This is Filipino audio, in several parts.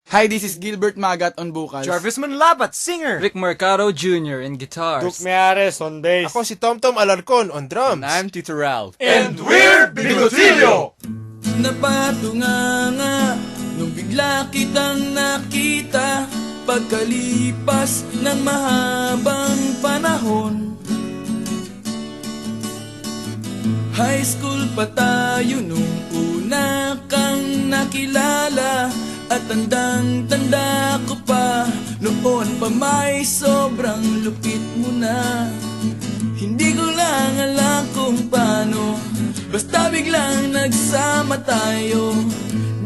Hi, this is Gilbert Magat on vocals. Jarvis Manlabat, singer. Rick Mercado Jr. in guitars. Duke Meares on bass. Ako si Tomtom Alarcon on drums. I'm Tito Ralph. And we're Bigotillo! Napatunganga nung bigla kitang nakita pagkalipas ng mahabang panahon. High school pa tayo nung una kang nakilala. At tandang-tanda ko pa, noon pa may sobrang lupit mo na. Hindi ko lang alam kung paano, basta biglang nagsama tayo.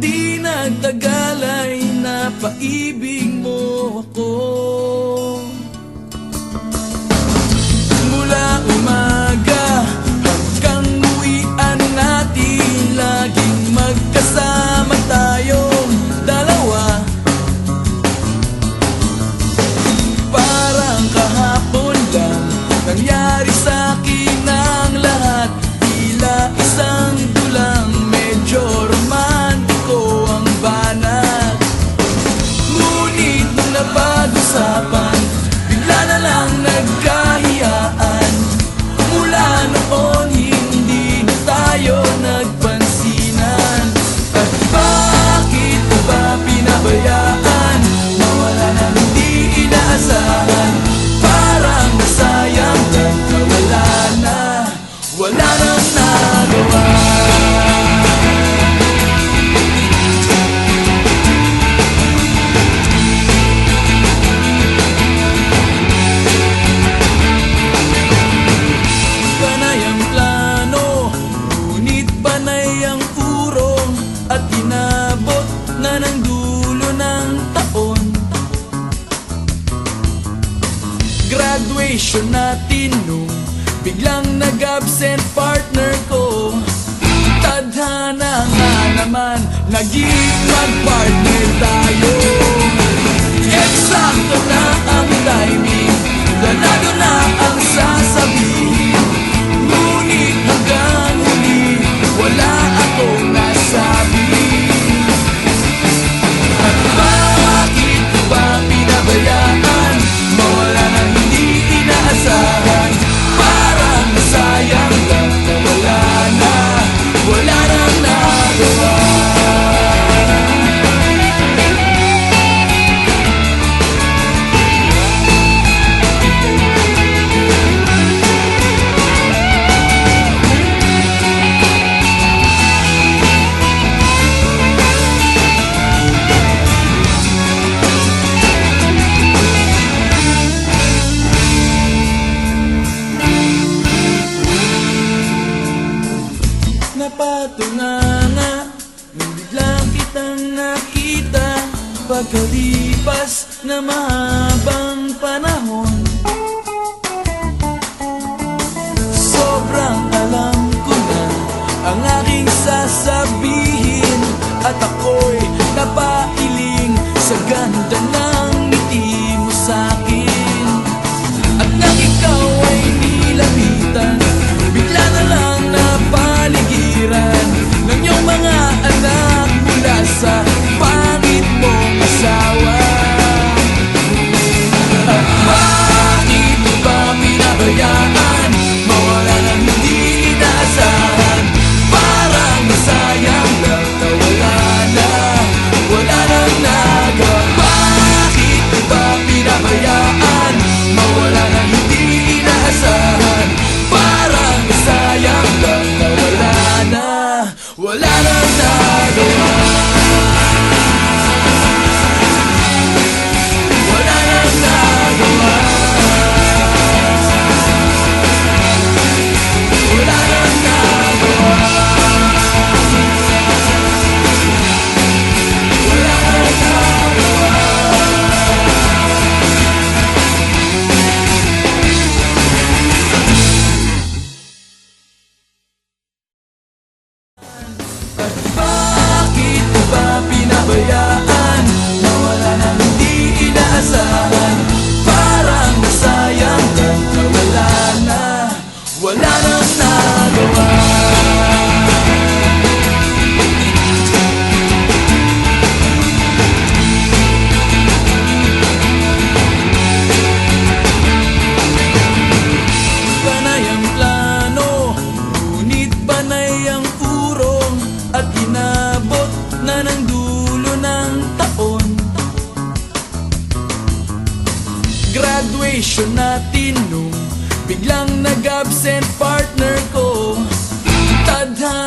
Di nagtagal ay napaibig mo ako. Mula umaga hanggang uwian natin, laging magkasama tayong dalawa. Parang kahapon lang nangyari sa'kin ang lahat. Tila isang tulang, medyo romantiko ang banat. Ngunit nung napag-usapan, bigla na lang nagkahiyaan. Mula noon hindi na tayo nagpansinan. At bakit ba pinabayaan? Mawala na hindi inaasahan. Parang nasayang lang na wala nang nagawa. Panay ang plano, ngunit panay ang urong. At inabot na ng dulo ng taon. Graduation natin nung biglang nag-absent partner ko. Tadhana nga naman, naging mag-partner tayo. Eksakto na ang timing, planado na ang sasabihin. Ngunit hanggang huli, wala akong nasabi. At bakit ba pinabayaan? Mawala na hindi inaasahan. Parang nasayang lang na wala nang nagawa. Napatunganga nung biglang kitang nakita pagkalipas na mahabang panahon. Sobrang alam ko na ang aking sasabihin, at ako'y napailing sa ganda ng ngiti mo sa'kin. At nang ikaw ay nilapitan, bigla na lang napaligiran ng iyong mga anak mula sa pangit mong asawa. At bakit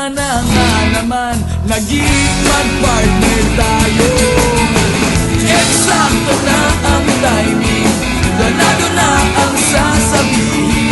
Sana nga naman naging mag-partner tayo. Eksakto na ang timing, ganado na ang sasabihin.